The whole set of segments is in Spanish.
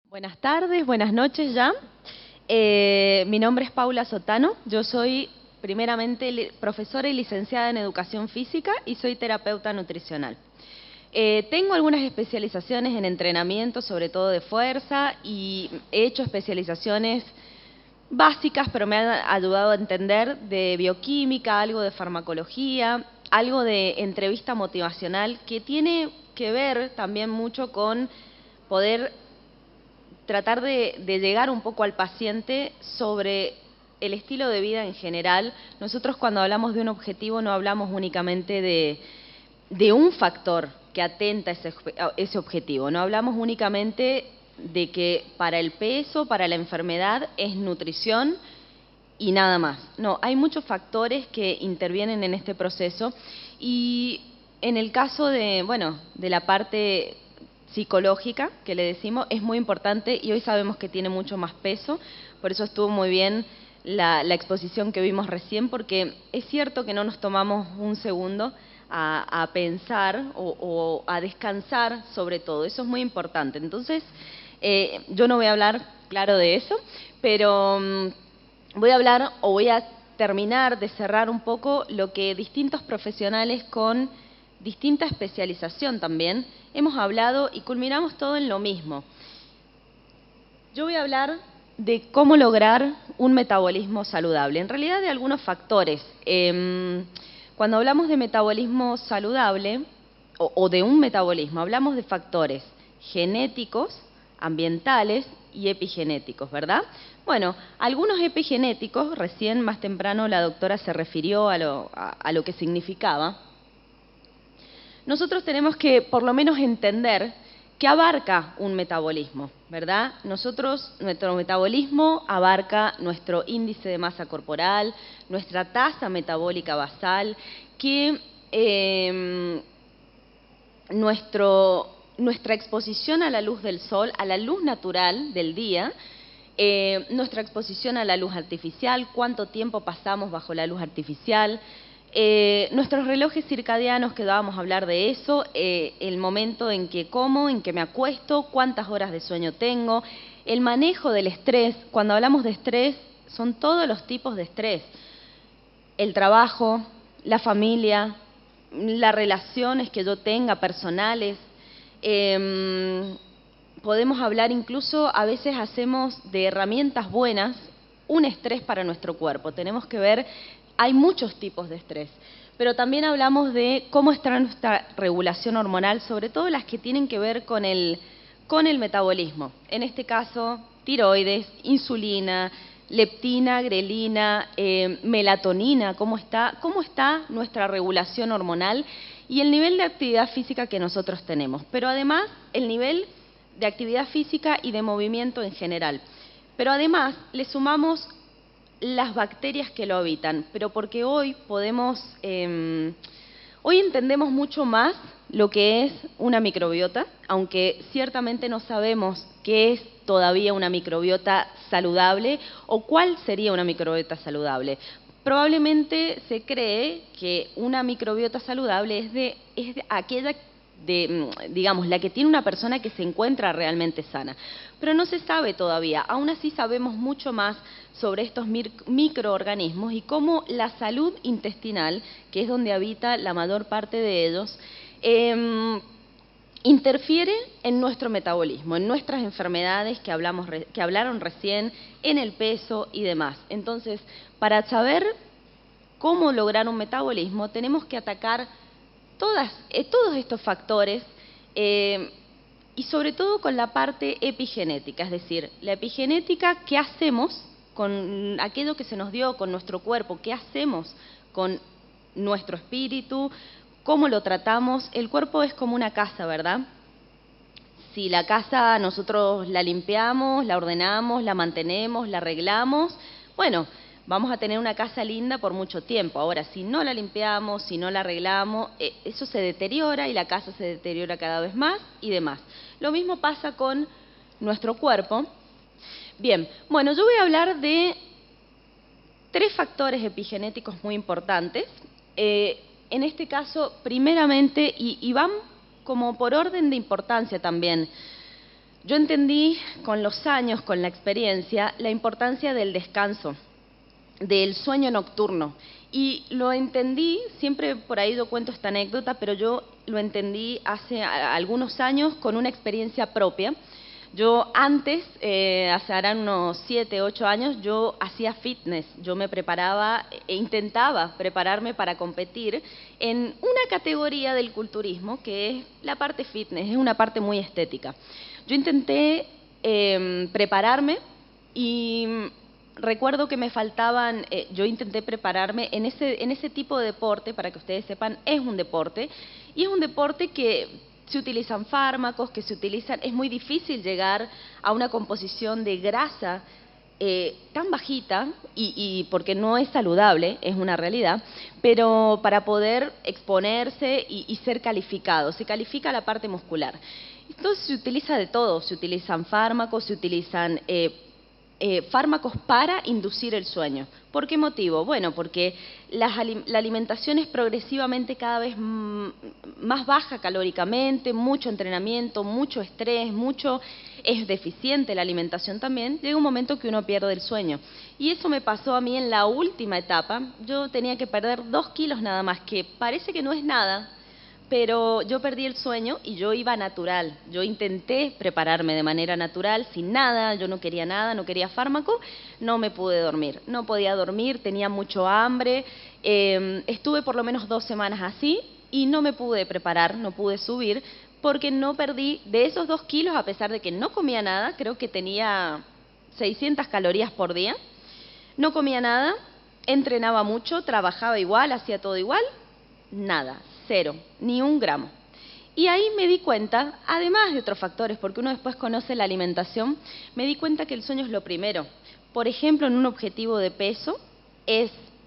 Buenas tardes, buenas noches ya. Mi nombre es Paula Sotano, yo soy primeramente profesora y licenciada en Educación Física y soy terapeuta nutricional. Tengo algunas especializaciones en entrenamiento, sobre todo de fuerza, y he hecho especializaciones básicas, pero me han ayudado a entender de bioquímica, algo de farmacología, algo de entrevista motivacional, que tiene que ver también mucho con poder tratar de llegar un poco al paciente sobre el estilo de vida en general. Nosotros cuando hablamos de un objetivo no hablamos únicamente de un factor que atenta a ese objetivo, no hablamos únicamente de que para el peso, para la enfermedad es nutrición y nada más. No, hay muchos factores que intervienen en este proceso y en el caso de, de la parte psicológica, que le decimos, es muy importante y hoy sabemos que tiene mucho más peso, por eso estuvo muy bien la exposición que vimos recién, porque es cierto que no nos tomamos un segundo a pensar o a descansar sobre todo, eso es muy importante. Entonces, yo no voy a hablar, claro, de eso, pero voy a hablar o voy a terminar de cerrar un poco lo que distintos profesionales con distinta especialización también hemos hablado y culminamos todo en lo mismo. Yo voy a hablar de cómo lograr un metabolismo saludable, en realidad de algunos factores. Cuando hablamos de metabolismo saludable o de un metabolismo, hablamos de factores genéticos, ambientales y epigenéticos, ¿verdad? Bueno, algunos epigenéticos, recién más temprano la doctora se refirió a lo que significaba. Nosotros tenemos que por lo menos entender qué abarca un metabolismo, ¿verdad? Nuestro metabolismo abarca nuestro índice de masa corporal, nuestra tasa metabólica basal, que nuestra exposición a la luz del sol, a la luz natural del día, nuestra exposición a la luz artificial, cuánto tiempo pasamos bajo la luz artificial, nuestros relojes circadianos, que vamos a hablar de eso, el momento en que como, en que me acuesto, cuántas horas de sueño tengo, el manejo del estrés. Cuando hablamos de estrés, son todos los tipos de estrés. El trabajo, la familia, las relaciones que yo tenga personales. Podemos hablar incluso, a veces hacemos de herramientas buenas un estrés para nuestro cuerpo. Tenemos que ver, hay muchos tipos de estrés, pero también hablamos de cómo está nuestra regulación hormonal, sobre todo las que tienen que ver con el metabolismo. En este caso, tiroides, insulina, leptina, grelina, melatonina, cómo está nuestra regulación hormonal y el nivel de actividad física que nosotros tenemos, pero además el nivel de actividad física y de movimiento en general. Pero además le sumamos las bacterias que lo habitan, pero porque hoy hoy entendemos mucho más lo que es una microbiota, aunque ciertamente no sabemos qué es todavía una microbiota saludable o cuál sería una microbiota saludable. Probablemente se cree que una microbiota saludable es de aquella digamos, la que tiene una persona que se encuentra realmente sana. Pero no se sabe todavía, aún así sabemos mucho más sobre estos microorganismos y cómo la salud intestinal, que es donde habita la mayor parte de ellos, interfiere en nuestro metabolismo, en nuestras enfermedades que hablaron recién, en el peso y demás. Entonces, para saber cómo lograr un metabolismo, tenemos que atacar todos estos factores y sobre todo con la parte epigenética, es decir, la epigenética, ¿qué hacemos con aquello que se nos dio, con nuestro cuerpo? ¿Qué hacemos con nuestro espíritu? ¿Cómo lo tratamos? El cuerpo es como una casa, ¿verdad? Si la casa nosotros la limpiamos, la ordenamos, la mantenemos, la arreglamos, bueno, vamos a tener una casa linda por mucho tiempo. Ahora, si no la limpiamos, si no la arreglamos, eso se deteriora y la casa se deteriora cada vez más y demás. Lo mismo pasa con nuestro cuerpo. Bien, bueno, yo voy a hablar de 3 factores epigenéticos muy importantes. En este caso, primeramente, y van como por orden de importancia también. Yo entendí con los años, con la experiencia, la importancia del descanso, del sueño nocturno. Y lo entendí, siempre por ahí yo cuento esta anécdota, pero yo lo entendí hace algunos años con una experiencia propia. Yo antes, hace harán unos 7, 8 años, yo hacía fitness, yo me preparaba e intentaba prepararme para competir en una categoría del culturismo que es la parte fitness, es una parte muy estética. Yo intenté prepararme y recuerdo que me faltaban, yo intenté prepararme en ese tipo de deporte, para que ustedes sepan, es un deporte, y es un deporte que se utilizan fármacos, es muy difícil llegar a una composición de grasa tan bajita, y porque no es saludable, es una realidad, pero para poder exponerse y ser calificado, se califica la parte muscular. Entonces se utiliza de todo, se utilizan fármacos, se utilizan fármacos para inducir el sueño. ¿Por qué motivo? Bueno, porque la alimentación es progresivamente cada vez más baja calóricamente, mucho entrenamiento, mucho estrés, es deficiente la alimentación también, llega un momento que uno pierde el sueño. Y eso me pasó a mí en la última etapa. Yo tenía que perder 2 kilos nada más, que parece que no es nada, pero yo perdí el sueño y yo iba natural. Yo intenté prepararme de manera natural, sin nada, yo no quería nada, no quería fármaco, no me pude dormir. No podía dormir, tenía mucho hambre, estuve por lo menos 2 semanas así y no me pude preparar, no pude subir, porque no perdí de esos 2 kilos, a pesar de que no comía nada, creo que tenía 600 calorías por día, no comía nada, entrenaba mucho, trabajaba igual, hacía todo igual, nada. 0, ni 1 gramo. Y ahí me di cuenta, además de otros factores, porque uno después conoce la alimentación, me di cuenta que el sueño es lo primero. Por ejemplo, en un objetivo de peso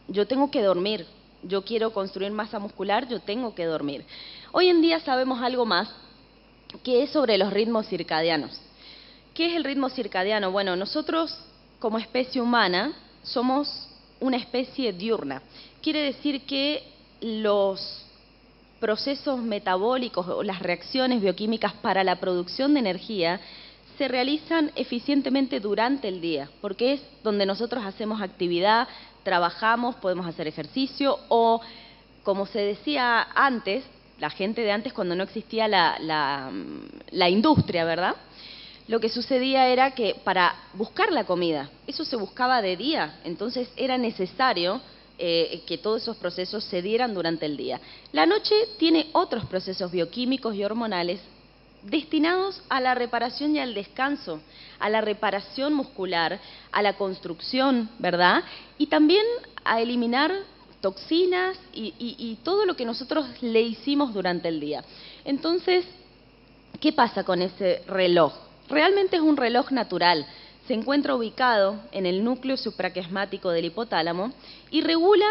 yo tengo que dormir. Yo quiero construir masa muscular, yo tengo que dormir. Hoy en día sabemos algo más, que es sobre los ritmos circadianos. ¿Qué es el ritmo circadiano? Bueno, nosotros como especie humana somos una especie diurna. Quiere decir que los procesos metabólicos o las reacciones bioquímicas para la producción de energía se realizan eficientemente durante el día, porque es donde nosotros hacemos actividad, trabajamos, podemos hacer ejercicio o, como se decía antes, la gente de antes cuando no existía la industria, ¿verdad? Lo que sucedía era que para buscar la comida, eso se buscaba de día, entonces era necesario que todos esos procesos se dieran durante el día. La noche tiene otros procesos bioquímicos y hormonales destinados a la reparación y al descanso, a la reparación muscular, a la construcción, ¿verdad? Y también a eliminar toxinas y todo lo que nosotros le hicimos durante el día. Entonces, ¿qué pasa con ese reloj? Realmente es un reloj natural. Se encuentra ubicado en el núcleo supraquiasmático del hipotálamo y regula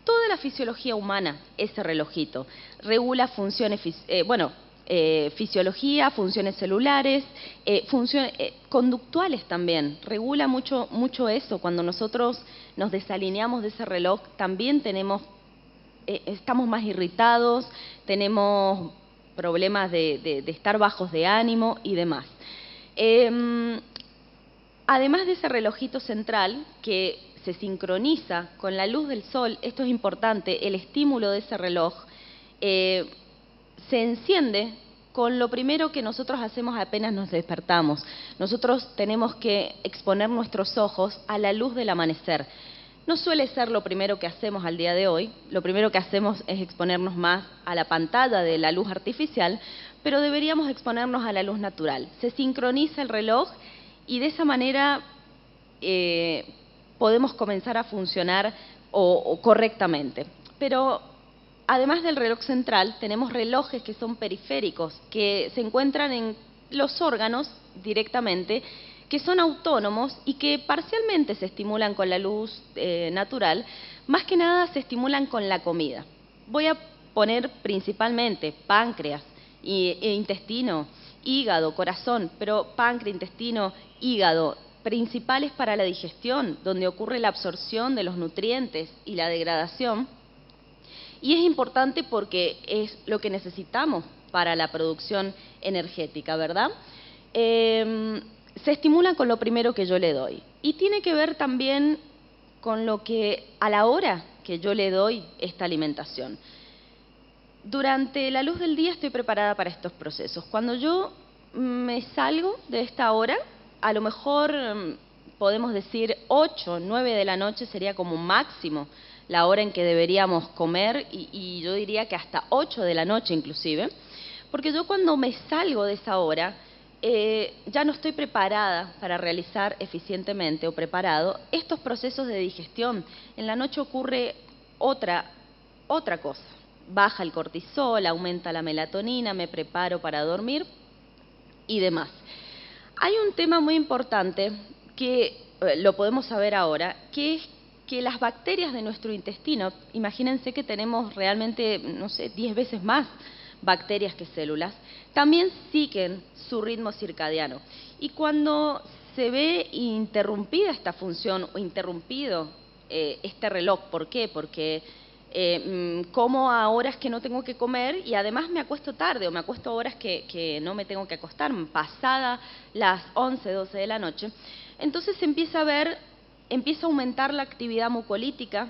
toda la fisiología humana, ese relojito. Regula funciones, fisiología, funciones celulares, funciones conductuales también. Regula mucho eso. Cuando nosotros nos desalineamos de ese reloj, también estamos más irritados, tenemos problemas de estar bajos de ánimo y demás. Además de ese relojito central que se sincroniza con la luz del sol, esto es importante, el estímulo de ese reloj se enciende con lo primero que nosotros hacemos apenas nos despertamos. Nosotros tenemos que exponer nuestros ojos a la luz del amanecer. No suele ser lo primero que hacemos al día de hoy, lo primero que hacemos es exponernos más a la pantalla de la luz artificial, pero deberíamos exponernos a la luz natural. Se sincroniza el reloj y de esa manera podemos comenzar a funcionar correctamente. Pero además del reloj central, tenemos relojes que son periféricos, que se encuentran en los órganos directamente, que son autónomos y que parcialmente se estimulan con la luz natural, más que nada se estimulan con la comida. Voy a poner principalmente páncreas, intestino, hígado, corazón, pero páncreas, intestino, hígado, principales para la digestión, donde ocurre la absorción de los nutrientes y la degradación. Y es importante porque es lo que necesitamos para la producción energética, ¿verdad? se estimulan con lo primero que yo le doy. Y tiene que ver también con lo que a la hora que yo le doy esta alimentación. Durante la luz del día estoy preparada para estos procesos. Cuando yo me salgo de esta hora, a lo mejor podemos decir 8, 9 de la noche sería como máximo la hora en que deberíamos comer y yo diría que hasta 8 de la noche inclusive, porque yo cuando me salgo de esa hora ya no estoy preparada para realizar eficientemente o preparado estos procesos de digestión. En la noche ocurre otra cosa. Baja el cortisol, aumenta la melatonina, me preparo para dormir y demás. Hay un tema muy importante que lo podemos saber ahora, que es que las bacterias de nuestro intestino, imagínense que tenemos realmente, no sé, 10 veces más bacterias que células, también siguen su ritmo circadiano. Y cuando se ve interrumpida esta función o interrumpido este reloj, ¿por qué? Porque como a horas que no tengo que comer y además me acuesto tarde o me acuesto a horas que no me tengo que acostar, pasada las 11, 12 de la noche. Entonces empieza a aumentar la actividad mucolítica,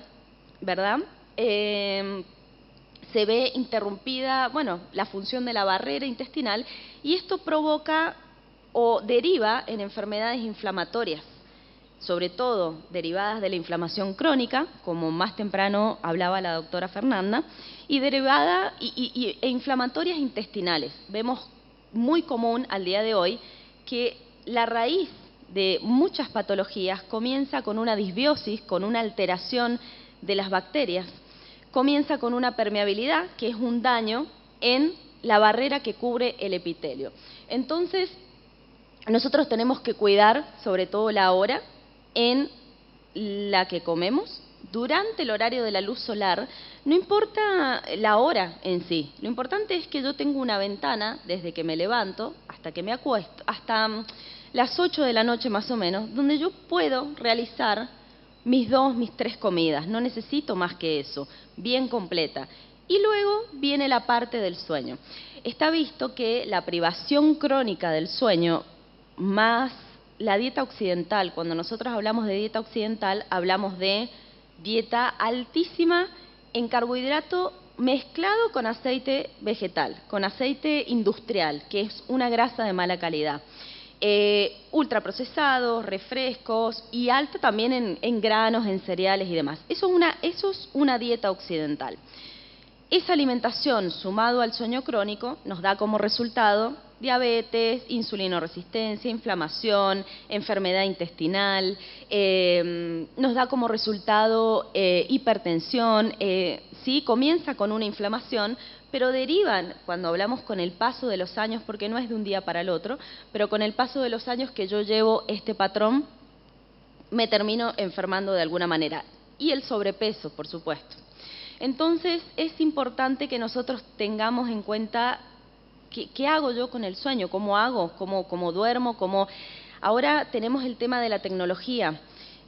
¿verdad? Se ve interrumpida, bueno, la función de la barrera intestinal y esto provoca o deriva en enfermedades inflamatorias, sobre todo derivadas de la inflamación crónica, como más temprano hablaba la doctora Fernanda, y e inflamatorias intestinales. Vemos muy común al día de hoy que la raíz de muchas patologías comienza con una disbiosis, con una alteración de las bacterias, comienza con una permeabilidad, que es un daño en la barrera que cubre el epitelio. Entonces, nosotros tenemos que cuidar sobre todo la hora en la que comemos, durante el horario de la luz solar, no importa la hora en sí, lo importante es que yo tengo una ventana desde que me levanto hasta que me acuesto, hasta las 8 de la noche más o menos, donde yo puedo realizar mis 2, mis 3 comidas, no necesito más que eso, bien completa. Y luego viene la parte del sueño. Está visto que la privación crónica del sueño más la dieta occidental, cuando nosotros hablamos de dieta occidental, hablamos de dieta altísima en carbohidrato mezclado con aceite vegetal, con aceite industrial, que es una grasa de mala calidad. Ultraprocesados, refrescos y alta también en granos, en cereales y demás. Eso es una dieta occidental. Esa alimentación sumado al sueño crónico nos da como resultado diabetes, insulinoresistencia, inflamación, enfermedad intestinal, nos da como resultado hipertensión, sí, comienza con una inflamación, pero derivan, cuando hablamos con el paso de los años, porque no es de un día para el otro, pero con el paso de los años que yo llevo este patrón, me termino enfermando de alguna manera. Y el sobrepeso, por supuesto. Entonces, es importante que nosotros tengamos en cuenta qué hago yo con el sueño, cómo hago, cómo duermo, cómo... Ahora tenemos el tema de la tecnología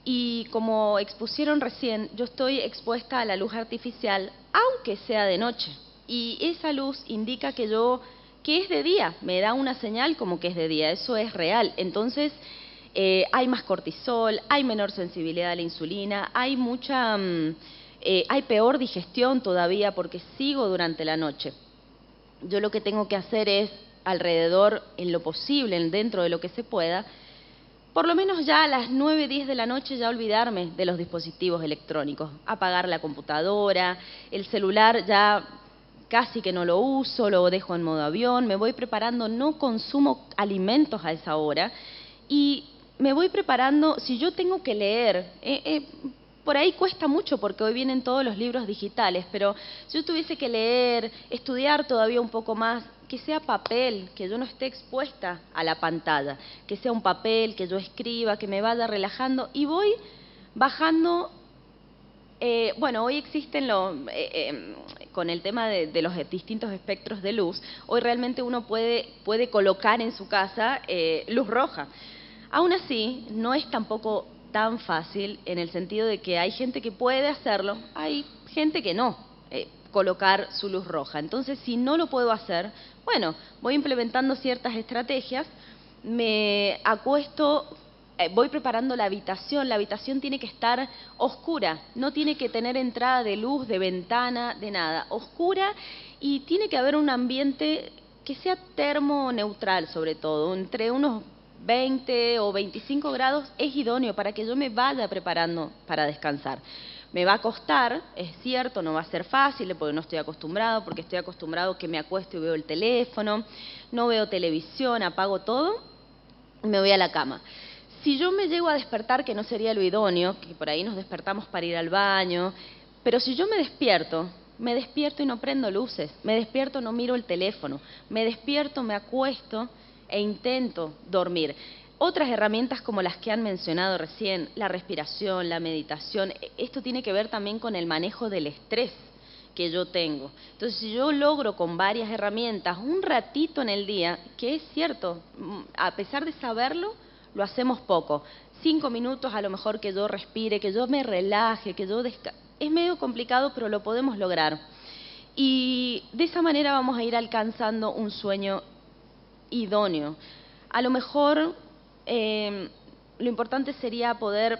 y como expusieron recién, yo estoy expuesta a la luz artificial, aunque sea de noche. Y esa luz indica que es de día, me da una señal como que es de día, eso es real. Entonces, hay más cortisol, hay menor sensibilidad a la insulina, hay hay peor digestión todavía porque sigo durante la noche. Yo lo que tengo que hacer es, alrededor, en lo posible, dentro de lo que se pueda, por lo menos ya a las 9, 10 de la noche ya olvidarme de los dispositivos electrónicos, apagar la computadora, el celular ya casi que no lo uso, lo dejo en modo avión, me voy preparando, no consumo alimentos a esa hora y me voy preparando, si yo tengo que leer, por ahí cuesta mucho porque hoy vienen todos los libros digitales, pero si yo tuviese que leer, estudiar todavía un poco más, que sea papel, que yo no esté expuesta a la pantalla, que sea un papel, que yo escriba, que me vaya relajando y voy bajando. Bueno, hoy existen con el tema de los distintos espectros de luz, hoy realmente uno puede colocar en su casa luz roja. Aún así, no es tampoco tan fácil en el sentido de que hay gente que puede hacerlo, hay gente que no, colocar su luz roja. Entonces, si no lo puedo hacer, bueno, voy implementando ciertas estrategias me acuesto, voy preparando la habitación tiene que estar oscura, no tiene que tener entrada de luz, de ventana, de nada, oscura, y tiene que haber un ambiente que sea termoneutral sobre todo, entre unos 20 o 25 grados es idóneo para que yo me vaya preparando para descansar. Me va a costar, es cierto, no va a ser fácil porque no estoy acostumbrado, porque estoy acostumbrado que me acuesto y veo el teléfono, no veo televisión, apago todo y me voy a la cama. Si yo me llego a despertar, que no sería lo idóneo, que por ahí nos despertamos para ir al baño, pero si yo me despierto y no prendo luces, me despierto, no miro el teléfono, me despierto, me acuesto e intento dormir. Otras herramientas como las que han mencionado recién, la respiración, la meditación, esto tiene que ver también con el manejo del estrés que yo tengo. Entonces, si yo logro con varias herramientas un ratito en el día, que es cierto, a pesar de saberlo, lo hacemos poco. 5 minutos a lo mejor que yo respire, que yo me relaje, que yo es medio complicado, pero lo podemos lograr. Y de esa manera vamos a ir alcanzando un sueño idóneo. A lo mejor lo importante sería poder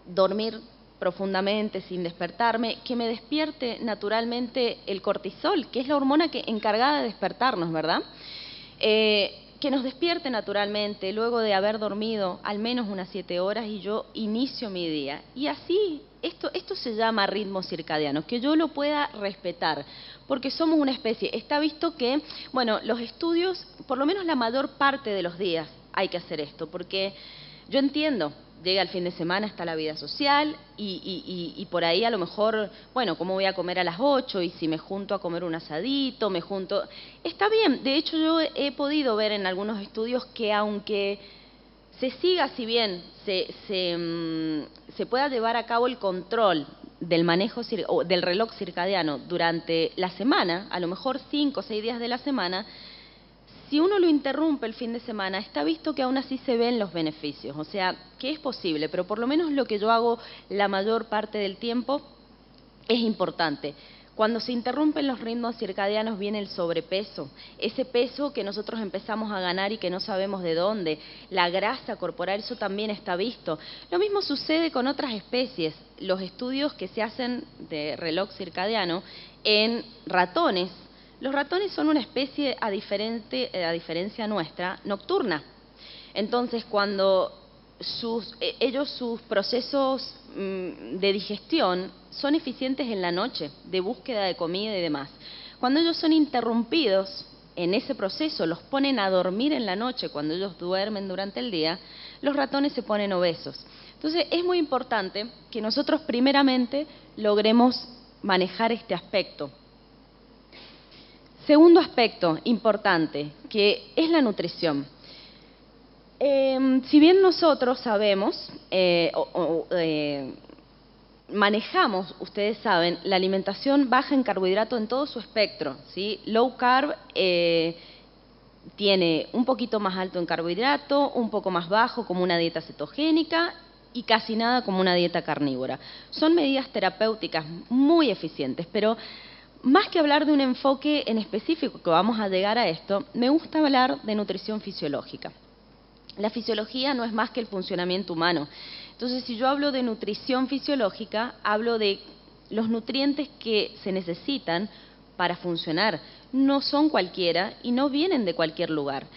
dormir profundamente sin despertarme, que me despierte naturalmente el cortisol, que es la hormona encargada de despertarnos, ¿verdad? Que nos despierte naturalmente luego de haber dormido al menos unas 7 horas y yo inicio mi día. Y así, esto se llama ritmo circadiano, que yo lo pueda respetar, porque somos una especie. Está visto que, bueno, los estudios, por lo menos la mayor parte de los días hay que hacer esto, porque yo entiendo, llega el fin de semana, está la vida social y por ahí a lo mejor, bueno, ¿cómo voy a comer a las 8? Y si me junto a comer un asadito, me junto... Está bien, de hecho yo he podido ver en algunos estudios que aunque se siga, si bien se pueda llevar a cabo el control del manejo o del reloj circadiano durante la semana, a lo mejor 5 o 6 días de la semana, si uno lo interrumpe el fin de semana, está visto que aún así se ven los beneficios, o sea, que es posible, pero por lo menos lo que yo hago la mayor parte del tiempo es importante. Cuando se interrumpen los ritmos circadianos viene el sobrepeso, ese peso que nosotros empezamos a ganar y que no sabemos de dónde, la grasa corporal, eso también está visto. Lo mismo sucede con otras especies, los estudios que se hacen de reloj circadiano en ratones. Los ratones son una especie, a diferencia nuestra, nocturna. Entonces, cuando sus procesos de digestión son eficientes en la noche, de búsqueda de comida y demás. Cuando ellos son interrumpidos en ese proceso, los ponen a dormir en la noche, cuando ellos duermen durante el día, los ratones se ponen obesos. Entonces, es muy importante que nosotros primeramente logremos manejar este aspecto. Segundo aspecto importante, que es la nutrición. Si bien nosotros sabemos, manejamos, ustedes saben, la alimentación baja en carbohidrato en todo su espectro, ¿sí? Low carb tiene un poquito más alto en carbohidrato, un poco más bajo como una dieta cetogénica y casi nada como una dieta carnívora. Son medidas terapéuticas muy eficientes, pero más que hablar de un enfoque en específico, que vamos a llegar a esto, me gusta hablar de nutrición fisiológica. La fisiología no es más que el funcionamiento humano. Entonces, si yo hablo de nutrición fisiológica, hablo de los nutrientes que se necesitan para funcionar. No son cualquiera y no vienen de cualquier lugar.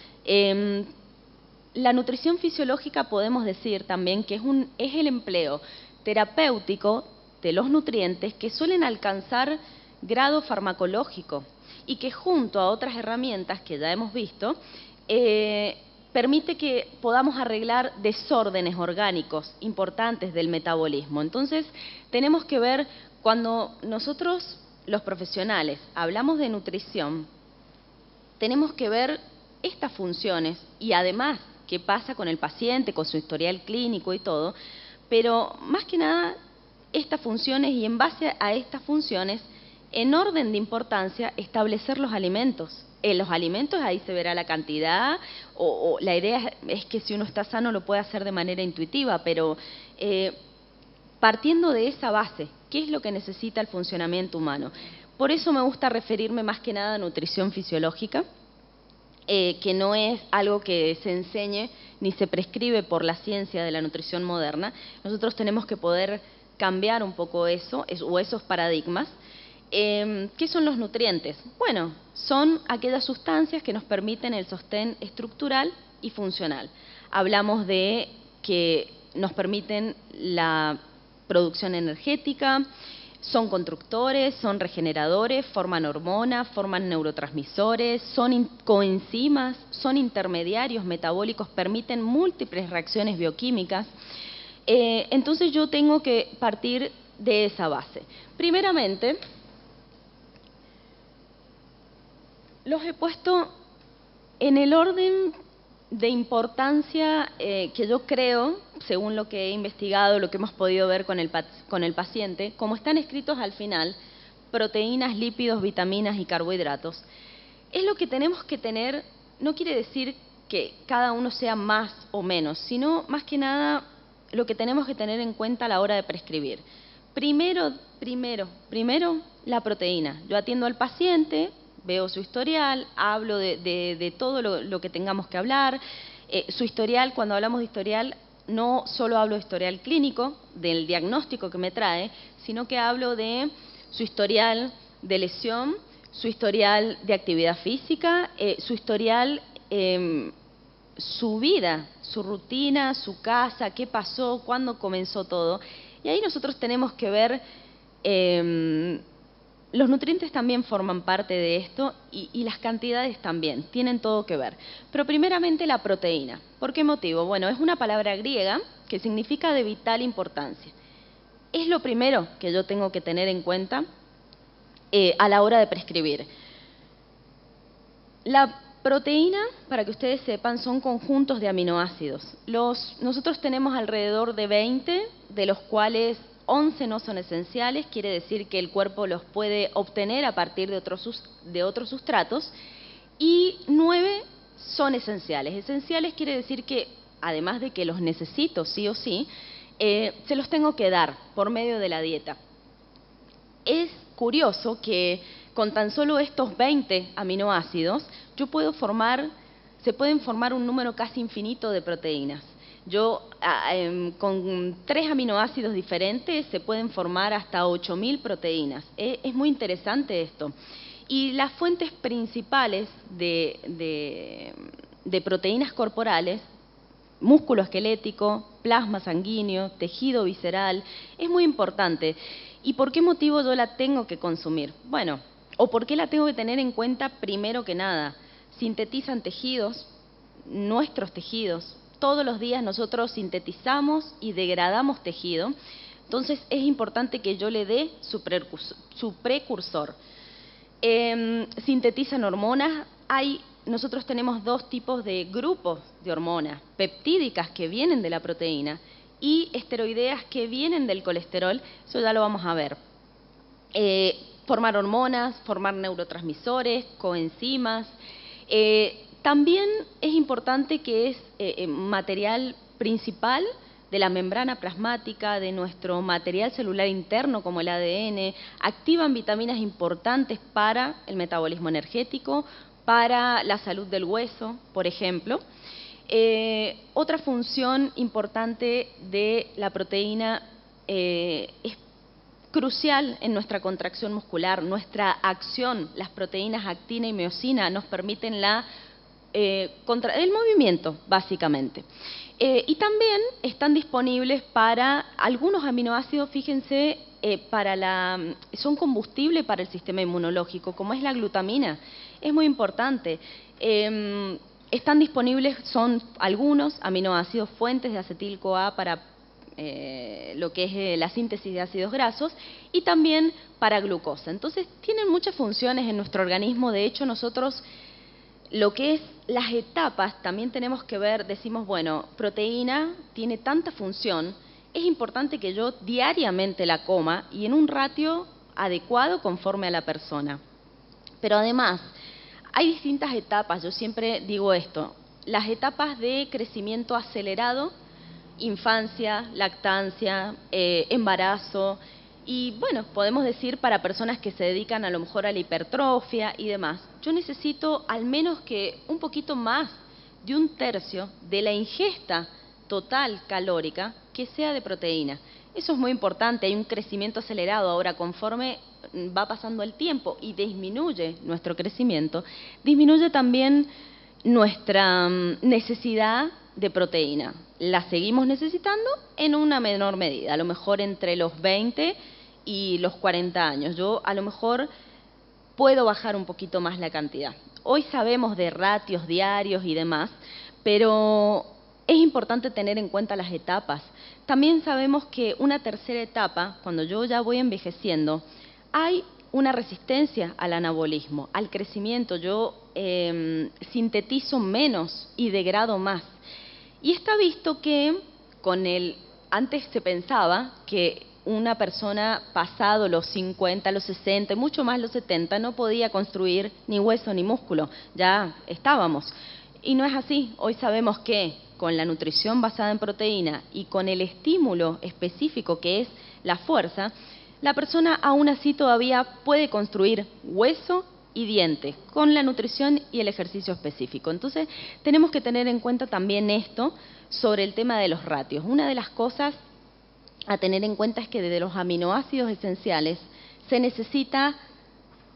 La nutrición fisiológica podemos decir también que es el empleo terapéutico de los nutrientes que suelen alcanzar grado farmacológico y que junto a otras herramientas que ya hemos visto, permite que podamos arreglar desórdenes orgánicos importantes del metabolismo. Entonces, tenemos que ver, cuando nosotros, los profesionales, hablamos de nutrición, tenemos que ver estas funciones y además qué pasa con el paciente, con su historial clínico y todo, pero más que nada estas funciones y en base a estas funciones, en orden de importancia, establecer los alimentos. En los alimentos ahí se verá la cantidad, o la idea es que si uno está sano lo puede hacer de manera intuitiva, pero partiendo de esa base, ¿qué es lo que necesita el funcionamiento humano? Por eso me gusta referirme más que nada a nutrición fisiológica que no es algo que se enseñe ni se prescribe por la ciencia de la nutrición moderna. Nosotros tenemos que poder cambiar un poco eso, o esos paradigmas. ¿Qué son los nutrientes? Bueno, son aquellas sustancias que nos permiten el sostén estructural y funcional. Hablamos de que nos permiten la producción energética, son constructores, son regeneradores, forman hormonas, forman neurotransmisores, son coenzimas, son intermediarios metabólicos, permiten múltiples reacciones bioquímicas. Entonces yo tengo que partir de esa base. Primeramente, los he puesto en el orden de importancia que yo creo, según lo que he investigado, lo que hemos podido ver con el paciente, como están escritos al final, proteínas, lípidos, vitaminas y carbohidratos, es lo que tenemos que tener. No quiere decir que cada uno sea más o menos, sino más que nada lo que tenemos que tener en cuenta a la hora de prescribir. Primero, la proteína. Yo atiendo al paciente, veo su historial, hablo de todo lo que tengamos que hablar. Su historial, cuando hablamos de historial, no solo hablo de historial clínico, del diagnóstico que me trae, sino que hablo de su historial de lesión, su historial de actividad física, su historial, su vida, su rutina, su casa, qué pasó, cuándo comenzó todo. Y ahí nosotros tenemos que ver. Los nutrientes también forman parte de esto y las cantidades también, tienen todo que ver. Pero primeramente la proteína. ¿Por qué motivo? Bueno, es una palabra griega que significa de vital importancia. Es lo primero que yo tengo que tener en cuenta a la hora de prescribir. La proteína, para que ustedes sepan, son conjuntos de aminoácidos. Nosotros tenemos alrededor de 20, de los cuales 11 no son esenciales, quiere decir que el cuerpo los puede obtener a partir de otros sustratos, y 9 son esenciales. Esenciales quiere decir que, además de que los necesito sí o sí, se los tengo que dar por medio de la dieta. Es curioso que con tan solo estos 20 aminoácidos, se pueden formar un número casi infinito de proteínas. Con 3 aminoácidos diferentes se pueden formar hasta 8.000 proteínas. Es muy interesante esto. Y las fuentes principales de proteínas corporales, músculo esquelético, plasma sanguíneo, tejido visceral, es muy importante. ¿Y por qué motivo yo la tengo que consumir? Bueno, ¿o por qué la tengo que tener en cuenta primero que nada? Sintetizan tejidos, nuestros tejidos. Todos los días nosotros sintetizamos y degradamos tejido, entonces es importante que yo le dé su precursor. Sintetizan hormonas. Nosotros tenemos 2 tipos de grupos de hormonas, peptídicas que vienen de la proteína y esteroideas que vienen del colesterol, eso ya lo vamos a ver. Formar hormonas, formar neurotransmisores, coenzimas. También es importante que es material principal de la membrana plasmática, de nuestro material celular interno como el ADN, activan vitaminas importantes para el metabolismo energético, para la salud del hueso, por ejemplo. Otra función importante de la proteína es crucial en nuestra contracción muscular, nuestra acción. Las proteínas actina y miosina nos permiten el movimiento, básicamente. Y también están disponibles para algunos aminoácidos, fíjense, son combustible para el sistema inmunológico, como es la glutamina. Es muy importante. Están disponibles, son algunos aminoácidos fuentes de acetil-CoA para lo que es la síntesis de ácidos grasos y también para glucosa. Entonces, tienen muchas funciones en nuestro organismo. De hecho, nosotros lo que es las etapas también tenemos que ver, decimos, bueno, proteína tiene tanta función, es importante que yo diariamente la coma y en un ratio adecuado conforme a la persona. Pero además, hay distintas etapas, yo siempre digo esto, las etapas de crecimiento acelerado, infancia, lactancia, embarazo, Y bueno, podemos decir para personas que se dedican a lo mejor a la hipertrofia y demás, yo necesito al menos que un poquito más de 1/3 de la ingesta total calórica que sea de proteína. Eso es muy importante, hay un crecimiento acelerado ahora conforme va pasando el tiempo y disminuye nuestro crecimiento, disminuye también nuestra necesidad de proteína. La seguimos necesitando en una menor medida, a lo mejor entre los 20 y los 40 años. Yo a lo mejor puedo bajar un poquito más la cantidad. Hoy sabemos de ratios diarios y demás, pero es importante tener en cuenta las etapas. También sabemos que una tercera etapa, cuando yo ya voy envejeciendo, hay una resistencia al anabolismo, al crecimiento. Yo sintetizo menos y degrado más. Y está visto que antes se pensaba que una persona pasado los 50, los 60, mucho más los 70, no podía construir ni hueso ni músculo. Ya estábamos. Y no es así. Hoy sabemos que con la nutrición basada en proteína y con el estímulo específico que es la fuerza, la persona aún así todavía puede construir hueso y diente con la nutrición y el ejercicio específico. Entonces, tenemos que tener en cuenta también esto sobre el tema de los ratios. Una de las cosas a tener en cuenta es que de los aminoácidos esenciales se necesita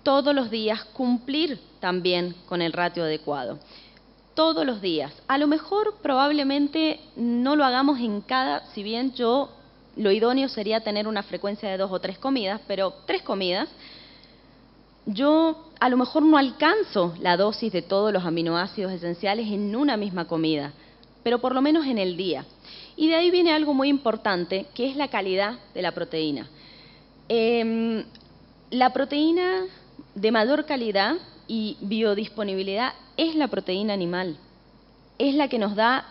todos los días cumplir también con el ratio adecuado. Todos los días. A lo mejor probablemente no lo hagamos en si bien lo idóneo sería tener una frecuencia de 2 o 3 comidas, pero 3 comidas, yo a lo mejor no alcanzo la dosis de todos los aminoácidos esenciales en una misma comida, pero por lo menos en el día. Y de ahí viene algo muy importante, que es la calidad de la proteína. La proteína de mayor calidad y biodisponibilidad es la proteína animal. Es la que nos da,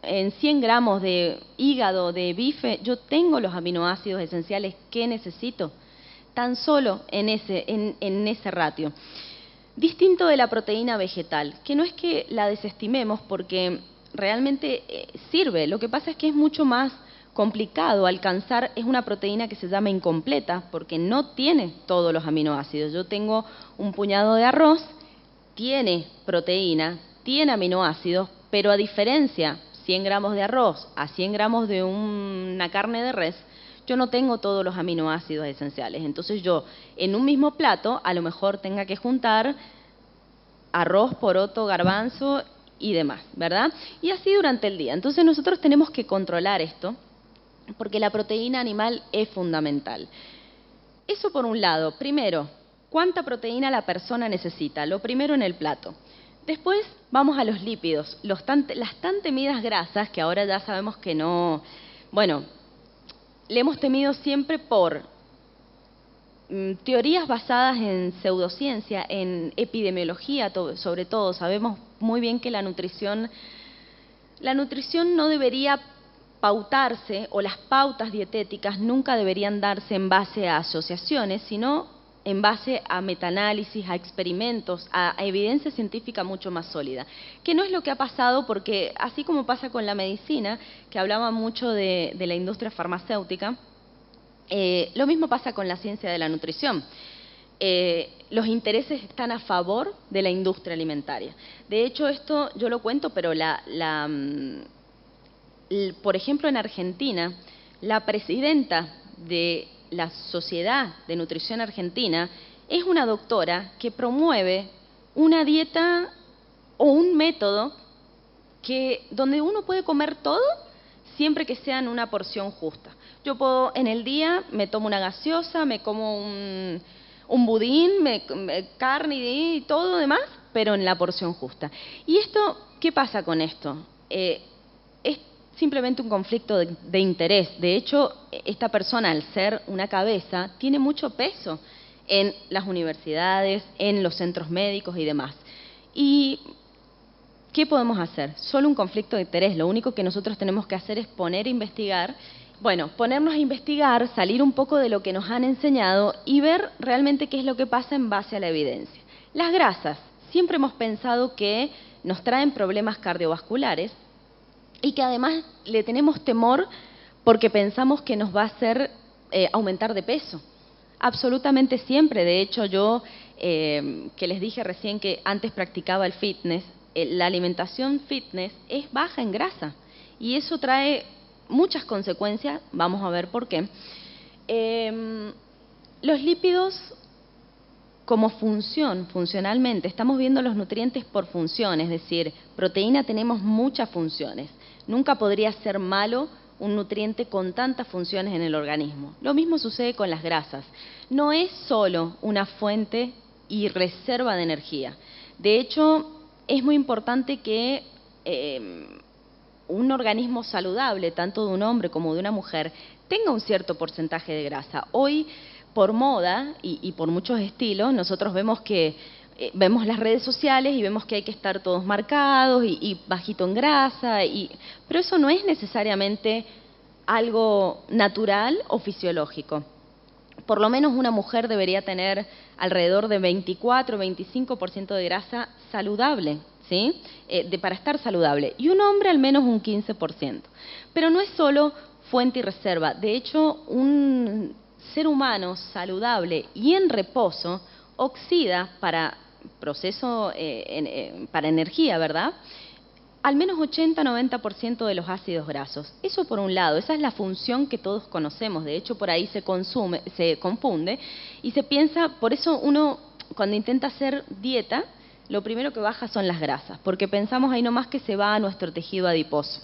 en 100 gramos de hígado, de bife, yo tengo los aminoácidos esenciales que necesito, tan solo en ese ratio. Distinto de la proteína vegetal, que no es que la desestimemos porque realmente sirve, lo que pasa es que es mucho más complicado alcanzar, es una proteína que se llama incompleta porque no tiene todos los aminoácidos. Yo tengo un puñado de arroz, tiene proteína, tiene aminoácidos, pero a diferencia 100 gramos de arroz a 100 gramos de una carne de res, yo no tengo todos los aminoácidos esenciales. Entonces yo en un mismo plato a lo mejor tenga que juntar arroz, poroto, garbanzo y demás, ¿verdad? Y así durante el día. Entonces nosotros tenemos que controlar esto porque la proteína animal es fundamental. Eso por un lado. Primero, ¿cuánta proteína la persona necesita? Lo primero en el plato. Después vamos a los lípidos, las tan temidas grasas, que ahora ya sabemos que no... Bueno, le hemos temido siempre por teorías basadas en pseudociencia, en epidemiología sobre todo. Sabemos muy bien que la nutrición no debería pautarse, o las pautas dietéticas nunca deberían darse en base a asociaciones, sino en base a metaanálisis, a experimentos, a evidencia científica mucho más sólida. Que no es lo que ha pasado porque, así como pasa con la medicina, que hablaba mucho de la industria farmacéutica, lo mismo pasa con la ciencia de la nutrición. Los intereses están a favor de la industria alimentaria. De hecho, esto yo lo cuento, pero por ejemplo, en Argentina, la presidenta de la Sociedad de Nutrición Argentina es una doctora que promueve una dieta o un método donde uno puede comer todo siempre que sea en una porción justa. Yo puedo, en el día, me tomo una gaseosa, me como un budín, carne y todo demás, pero en la porción justa. ¿Y esto, qué pasa con esto? Es simplemente un conflicto de interés. De hecho, esta persona, al ser una cabeza, tiene mucho peso en las universidades, en los centros médicos y demás. ¿Y qué podemos hacer? Solo un conflicto de interés. Lo único que nosotros tenemos que hacer es ponernos a investigar, salir un poco de lo que nos han enseñado y ver realmente qué es lo que pasa en base a la evidencia. Las grasas. Siempre hemos pensado que nos traen problemas cardiovasculares, y que además le tenemos temor porque pensamos que nos va a hacer aumentar de peso. Absolutamente siempre. De hecho, yo, que les dije recién que antes practicaba el fitness, la alimentación fitness es baja en grasa. Y eso trae muchas consecuencias, vamos a ver por qué. Los lípidos como funcionalmente, estamos viendo los nutrientes por función, es decir, proteína tenemos muchas funciones. Nunca podría ser malo un nutriente con tantas funciones en el organismo. Lo mismo sucede con las grasas. No es solo una fuente y reserva de energía. De hecho, es muy importante que un organismo saludable, tanto de un hombre como de una mujer, tenga un cierto porcentaje de grasa. Hoy, por moda y por muchos estilos, nosotros vemos que vemos las redes sociales y vemos que hay que estar todos marcados y bajito en grasa, pero eso no es necesariamente algo natural o fisiológico. Por lo menos una mujer debería tener alrededor de 24-25% de grasa saludable, ¿sí? Para estar saludable, y un hombre al menos un 15%. Pero no es solo fuente y reserva. De hecho, un ser humano saludable y en reposo oxida para proceso, para energía, ¿verdad?, al menos 80-90% de los ácidos grasos. Eso por un lado, esa es la función que todos conocemos. De hecho, por ahí se confunde y se piensa, por eso uno cuando intenta hacer dieta, lo primero que baja son las grasas, porque pensamos ahí nomás que se va a nuestro tejido adiposo.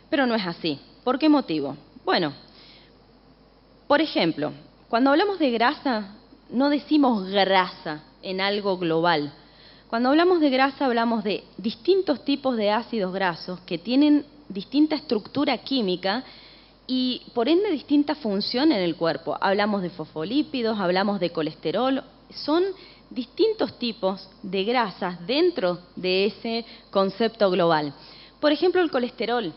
Pero no es así. ¿Por qué motivo? Bueno, por ejemplo, cuando hablamos de grasa, no decimos grasa en algo global. Cuando hablamos de grasa, hablamos de distintos tipos de ácidos grasos que tienen distinta estructura química y, por ende, distinta función en el cuerpo. Hablamos de fosfolípidos, hablamos de colesterol. Son distintos tipos de grasas dentro de ese concepto global. Por ejemplo, el colesterol,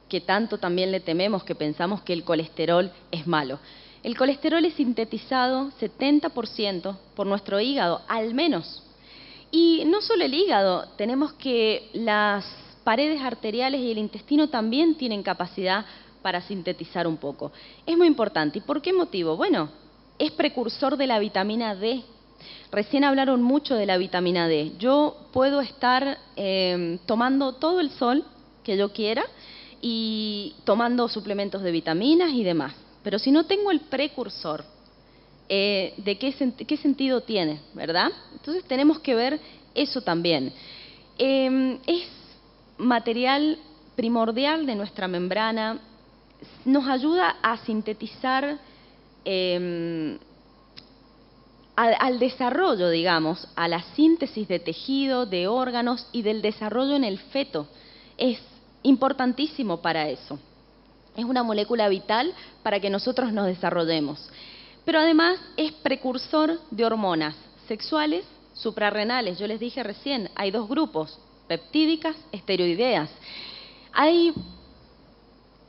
que tanto también le tememos, que pensamos que el colesterol es malo. El colesterol es sintetizado 70% por nuestro hígado, al menos. Y no solo el hígado, tenemos que las paredes arteriales y el intestino también tienen capacidad para sintetizar un poco. Es muy importante. ¿Y por qué motivo? Bueno, es precursor de la vitamina D. Recién hablaron mucho de la vitamina D. Yo puedo estar tomando todo el sol que yo quiera y tomando suplementos de vitaminas y demás. Pero si no tengo el precursor, ¿de qué sentido tiene, verdad? Entonces tenemos que ver eso también. Es material primordial de nuestra membrana, nos ayuda a sintetizar al desarrollo, digamos, a la síntesis de tejido, de órganos y del desarrollo en el feto. Es importantísimo para eso. Es una molécula vital para que nosotros nos desarrollemos. Pero además es precursor de hormonas sexuales, suprarrenales. Yo les dije recién, hay dos grupos, peptídicas, esteroideas.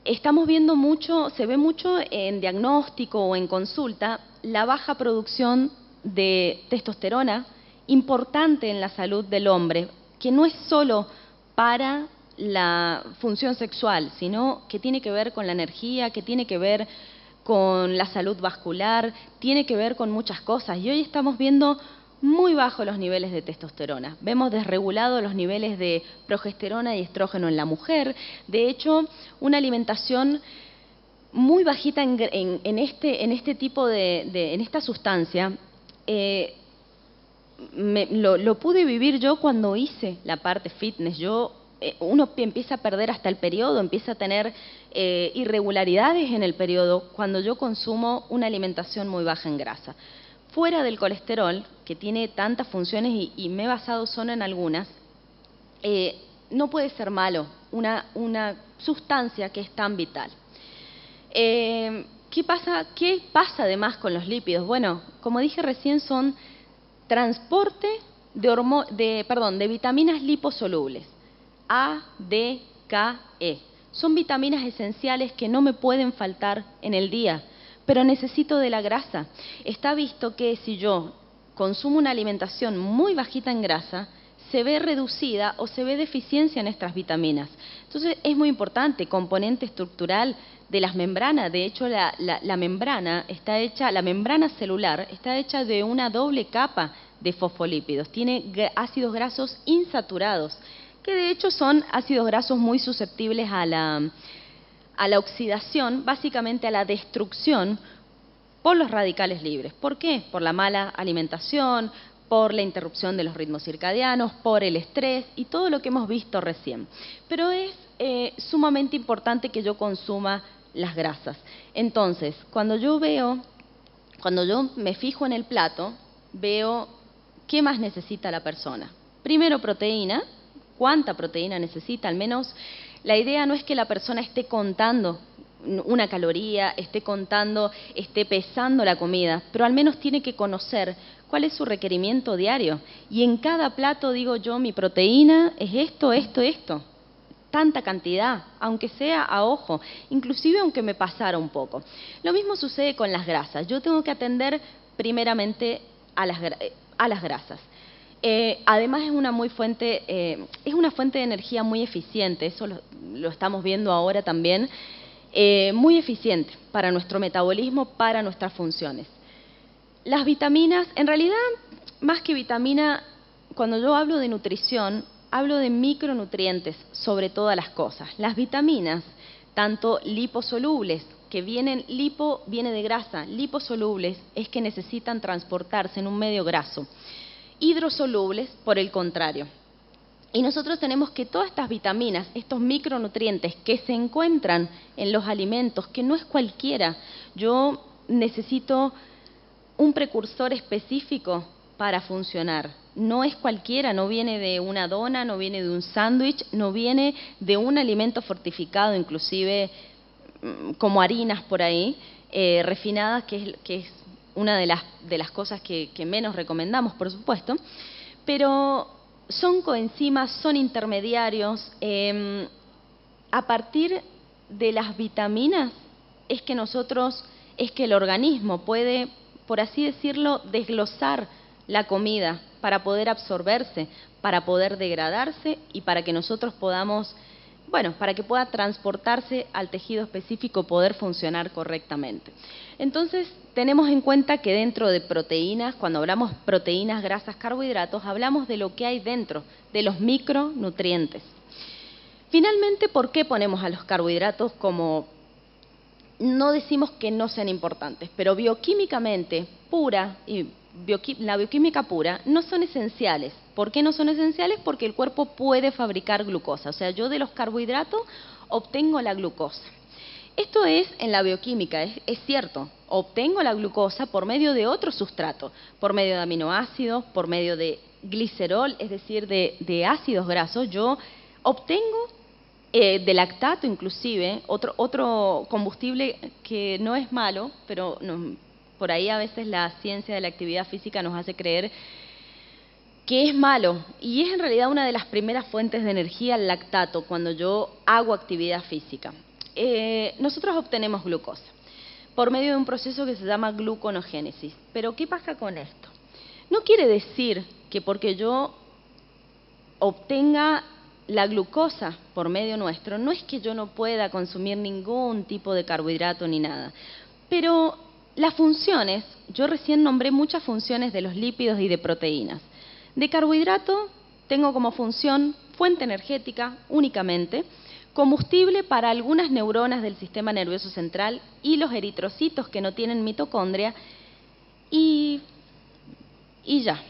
Estamos viendo mucho, se ve mucho en diagnóstico o en consulta, la baja producción de testosterona, importante en la salud del hombre, que no es solo para la función sexual, sino que tiene que ver con la energía, que tiene que ver con la salud vascular, tiene que ver con muchas cosas. Y hoy estamos viendo muy bajos los niveles de testosterona. Vemos desregulados los niveles de progesterona y estrógeno en la mujer. De hecho, una alimentación muy bajita en este tipo en esta sustancia, lo pude vivir yo cuando hice la parte fitness. Uno empieza a perder hasta el periodo, empieza a tener irregularidades en el periodo cuando yo consumo una alimentación muy baja en grasa. Fuera del colesterol, que tiene tantas funciones y me he basado solo en algunas, no puede ser malo una sustancia que es tan vital. ¿Qué pasa además con los lípidos? Bueno, como dije recién, son transporte de vitaminas liposolubles. A, D, K, E. Son vitaminas esenciales que no me pueden faltar en el día, pero necesito de la grasa. Está visto que si yo consumo una alimentación muy bajita en grasa, se ve reducida o se ve deficiencia en estas vitaminas. Entonces es muy importante, componente estructural, de las membranas. De hecho, la membrana está hecha, la membrana celular está hecha de una doble capa de fosfolípidos. Tiene ácidos grasos insaturados, que de hecho son ácidos grasos muy susceptibles a la oxidación, básicamente a la destrucción por los radicales libres. ¿Por qué? Por la mala alimentación, por la interrupción de los ritmos circadianos, por el estrés y todo lo que hemos visto recién. Pero es sumamente importante que yo consuma las grasas. Entonces, cuando yo me fijo en el plato, veo qué más necesita la persona. Primero, proteína. ¿Cuánta proteína necesita? Al menos la idea no es que la persona esté contando una caloría, esté pesando la comida, pero al menos tiene que conocer cuál es su requerimiento diario. Y en cada plato digo yo, mi proteína es esto, esto, esto. Tanta cantidad, aunque sea a ojo, inclusive aunque me pasara un poco. Lo mismo sucede con las grasas. Yo tengo que atender primeramente a las grasas. Además es una fuente de energía muy eficiente, eso lo estamos viendo ahora también, muy eficiente para nuestro metabolismo, para nuestras funciones. Las vitaminas, en realidad, más que vitamina, cuando yo hablo de nutrición, hablo de micronutrientes sobre todas las cosas. Las vitaminas, tanto liposolubles, lipo viene de grasa, liposolubles es que necesitan transportarse en un medio graso. Hidrosolubles, por el contrario. Y nosotros tenemos que todas estas vitaminas, estos micronutrientes que se encuentran en los alimentos, que no es cualquiera, yo necesito un precursor específico para funcionar. No es cualquiera, no viene de una dona, no viene de un sándwich, no viene de un alimento fortificado, inclusive como harinas por ahí, refinadas, que es una de las cosas que menos recomendamos, por supuesto, pero son coenzimas, son intermediarios. A partir de las vitaminas es que el organismo puede, por así decirlo, desglosar la comida para poder absorberse, para poder degradarse y para que nosotros podamos, para que pueda transportarse al tejido específico, poder funcionar correctamente. Entonces, tenemos en cuenta que dentro de proteínas, cuando hablamos proteínas, grasas, carbohidratos, hablamos de lo que hay dentro, de los micronutrientes. Finalmente, ¿por qué ponemos a los carbohidratos como, no decimos que no sean importantes, pero bioquímicamente pura y la bioquímica pura no son esenciales? ¿Por qué no son esenciales? Porque el cuerpo puede fabricar glucosa, o sea, yo de los carbohidratos obtengo la glucosa. Esto es en la bioquímica, es cierto, obtengo la glucosa por medio de otro sustrato, por medio de aminoácidos, por medio de glicerol, es decir, de ácidos grasos. Yo obtengo de lactato inclusive, otro combustible que no es malo, pero por ahí a veces la ciencia de la actividad física nos hace creer que es malo, y es en realidad una de las primeras fuentes de energía, el lactato, cuando yo hago actividad física. Nosotros obtenemos glucosa por medio de un proceso que se llama gluconogénesis. Pero ¿qué pasa con esto? No quiere decir que porque yo obtenga la glucosa por medio nuestro, no es que yo no pueda consumir ningún tipo de carbohidrato ni nada. Pero las funciones, yo recién nombré muchas funciones de los lípidos y de proteínas. De carbohidrato tengo como función fuente energética únicamente, combustible para algunas neuronas del sistema nervioso central y los eritrocitos que no tienen mitocondria, y ya.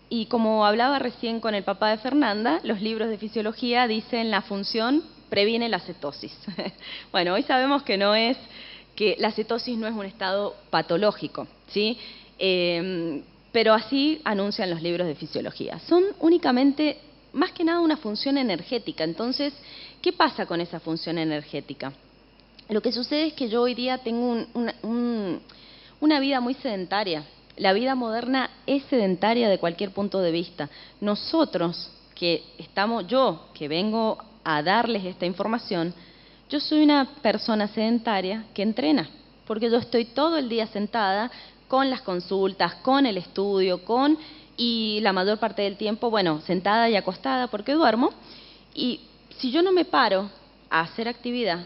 Y como hablaba recién con el papá de Fernanda, los libros de fisiología dicen la función previene la cetosis. Bueno, hoy sabemos que la cetosis no es un estado patológico, ¿sí? Pero así anuncian los libros de fisiología. Son únicamente, más que nada, una función energética. Entonces, ¿qué pasa con esa función energética? Lo que sucede es que yo hoy día tengo una vida muy sedentaria. La vida moderna es sedentaria de cualquier punto de vista. Nosotros, yo que vengo a darles esta información, yo soy una persona sedentaria que entrena, porque yo estoy todo el día sentada con las consultas, con el estudio, y la mayor parte del tiempo, sentada y acostada porque duermo. Y si yo no me paro a hacer actividad,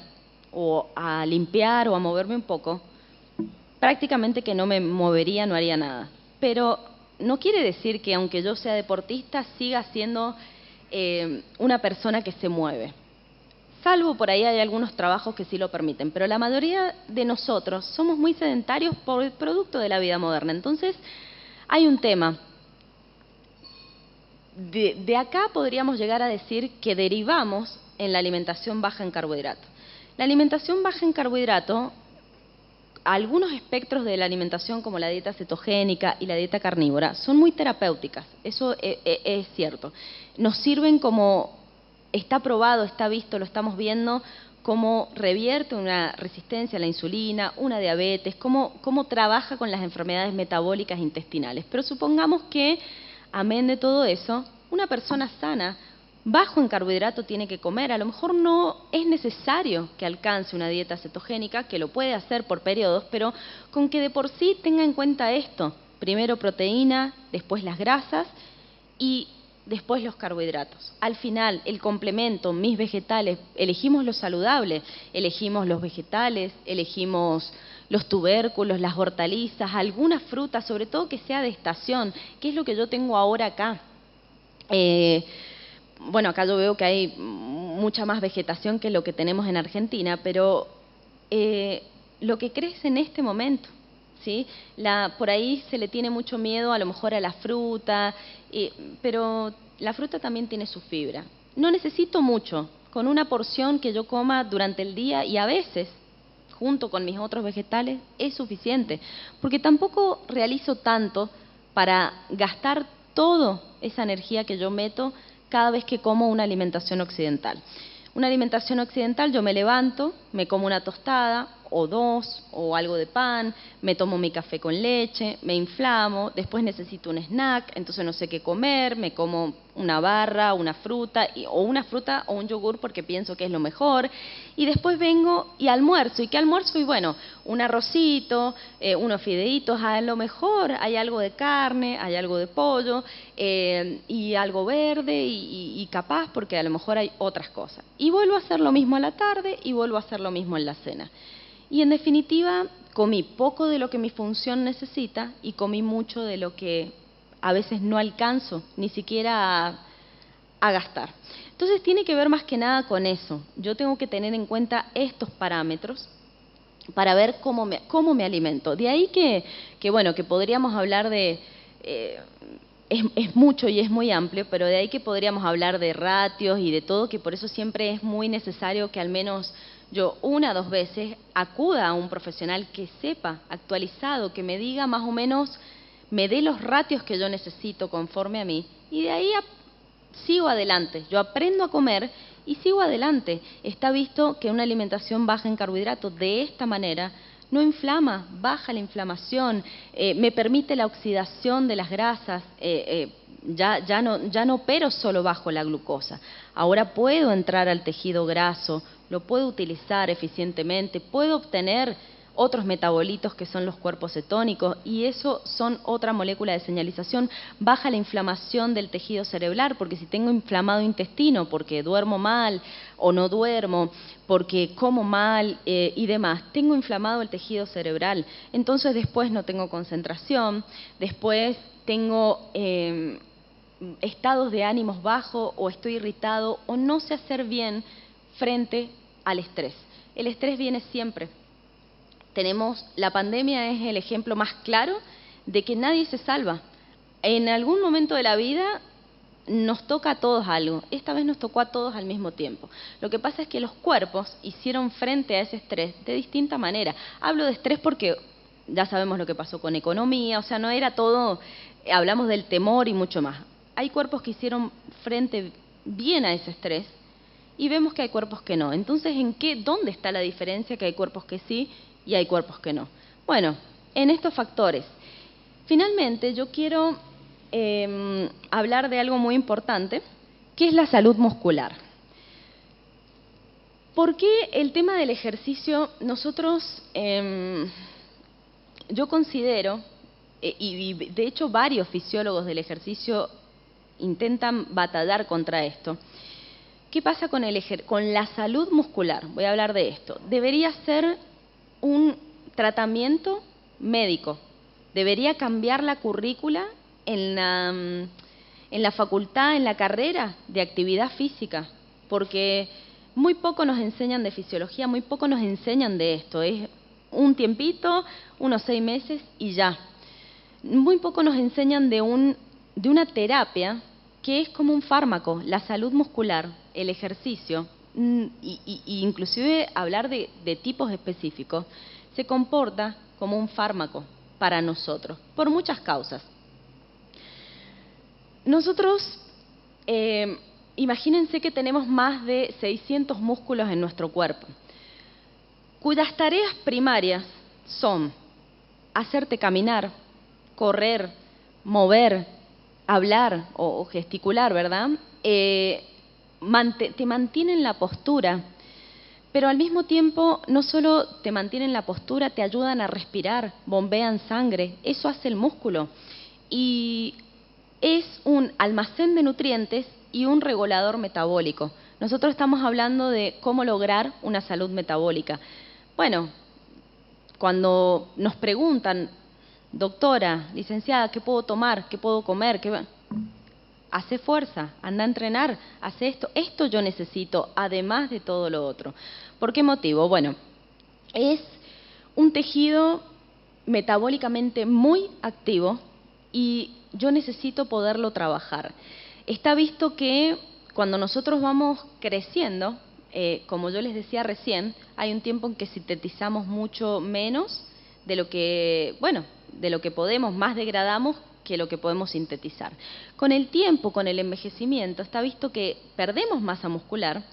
o a limpiar o a moverme un poco, prácticamente que no me movería, no haría nada. Pero no quiere decir que aunque yo sea deportista, siga siendo una persona que se mueve. Salvo por ahí hay algunos trabajos que sí lo permiten, pero la mayoría de nosotros somos muy sedentarios por el producto de la vida moderna. Entonces, hay un tema. De acá podríamos llegar a decir que derivamos en la alimentación baja en carbohidratos. La alimentación baja en carbohidratos, algunos espectros de la alimentación como la dieta cetogénica y la dieta carnívora son muy terapéuticas, eso es cierto. Nos sirven como, está probado, está visto, lo estamos viendo, cómo revierte una resistencia a la insulina, una diabetes, cómo trabaja con las enfermedades metabólicas intestinales. Pero supongamos que, amén de todo eso, una persona sana, bajo en carbohidrato, tiene que comer. A lo mejor no es necesario que alcance una dieta cetogénica, que lo puede hacer por periodos, pero con que de por sí tenga en cuenta esto. Primero proteína, después las grasas y después los carbohidratos. Al final, el complemento, mis vegetales, elegimos lo saludable, elegimos los vegetales, elegimos los tubérculos, las hortalizas, algunas frutas, sobre todo que sea de estación, que es lo que yo tengo ahora acá. Bueno, acá yo veo que hay mucha más vegetación que lo que tenemos en Argentina, pero lo que crece en este momento, ¿sí? Por ahí se le tiene mucho miedo a lo mejor a la fruta, pero la fruta también tiene su fibra. No necesito mucho, con una porción que yo coma durante el día y a veces, junto con mis otros vegetales, es suficiente, porque tampoco realizo tanto para gastar toda esa energía que yo meto cada vez que como una alimentación occidental. Una alimentación occidental, yo me levanto, me como una tostada o dos o algo de pan, me tomo mi café con leche, me inflamo, después necesito un snack, entonces no sé qué comer, me como una barra, una fruta o un yogur porque pienso que es lo mejor y después vengo y almuerzo. ¿Y qué almuerzo? Y bueno, un arrocito, unos fideitos, a lo mejor hay algo de carne, hay algo de pollo y algo verde y capaz porque a lo mejor hay otras cosas. Y vuelvo a hacer lo mismo a la tarde y vuelvo a hacer lo mismo en la cena. Y en definitiva, comí poco de lo que mi función necesita y comí mucho de lo que a veces no alcanzo ni siquiera a gastar. Entonces tiene que ver más que nada con eso. Yo tengo que tener en cuenta estos parámetros para ver cómo me alimento. De ahí bueno, que podríamos hablar de... es mucho y es muy amplio, pero de ahí que podríamos hablar de ratios y de todo, que por eso siempre es muy necesario que al menos yo 1 o 2 veces acuda a un profesional que sepa, actualizado, que me diga más o menos, me dé los ratios que yo necesito conforme a mí, y de ahí sigo adelante. Yo aprendo a comer y sigo adelante. Está visto que una alimentación baja en carbohidratos de esta manera no inflama, baja la inflamación, me permite la oxidación de las grasas, ya no opero solo bajo la glucosa. Ahora puedo entrar al tejido graso, lo puedo utilizar eficientemente, puedo obtener otros metabolitos que son los cuerpos cetónicos y eso son otra molécula de señalización. Baja la inflamación del tejido cerebral, porque si tengo inflamado intestino, porque duermo mal o no duermo, porque como mal y demás, tengo inflamado el tejido cerebral. Entonces después no tengo concentración, después tengo estados de ánimos bajos o estoy irritado o no sé hacer bien frente al estrés. El estrés viene siempre. La pandemia es el ejemplo más claro de que nadie se salva. En algún momento de la vida nos toca a todos algo. Esta vez nos tocó a todos al mismo tiempo. Lo que pasa es que los cuerpos hicieron frente a ese estrés de distinta manera. Hablo de estrés porque ya sabemos lo que pasó con economía, o sea, no era todo, hablamos del temor y mucho más. Hay cuerpos que hicieron frente bien a ese estrés y vemos que hay cuerpos que no. Entonces, ¿dónde está la diferencia? Que hay cuerpos que sí y hay cuerpos que no. Bueno, en estos factores. Finalmente, yo quiero hablar de algo muy importante, que es la salud muscular. ¿Por qué el tema del ejercicio? Yo considero, y de hecho varios fisiólogos del ejercicio intentan batallar contra esto, ¿qué pasa con con la salud muscular? Voy a hablar de esto. Debería ser un tratamiento médico. Debería cambiar la currícula en la facultad, en la carrera de actividad física, porque muy poco nos enseñan de fisiología, muy poco nos enseñan de esto. Es un tiempito, unos 6 meses y ya. Muy poco nos enseñan de una terapia que es como un fármaco, la salud muscular, el ejercicio, y inclusive hablar de tipos específicos, se comporta como un fármaco para nosotros, por muchas causas. Nosotros, imagínense que tenemos más de 600 músculos en nuestro cuerpo, cuyas tareas primarias son hacerte caminar, correr, mover, hablar o gesticular, ¿verdad? Te mantienen la postura, pero al mismo tiempo no solo te mantienen la postura, te ayudan a respirar, bombean sangre, eso hace el músculo. Y es un almacén de nutrientes y un regulador metabólico. Nosotros estamos hablando de cómo lograr una salud metabólica. Bueno, cuando nos preguntan, doctora, licenciada, ¿qué puedo tomar? ¿Qué puedo comer? Hace fuerza, anda a entrenar, hace esto. Esto yo necesito, además de todo lo otro. ¿Por qué motivo? Bueno, es un tejido metabólicamente muy activo y yo necesito poderlo trabajar. Está visto que cuando nosotros vamos creciendo, como yo les decía recién, hay un tiempo en que sintetizamos mucho menos de lo que, bueno, de lo que podemos, más degradamos que lo que podemos sintetizar. Con el tiempo, con el envejecimiento, está visto que perdemos masa muscular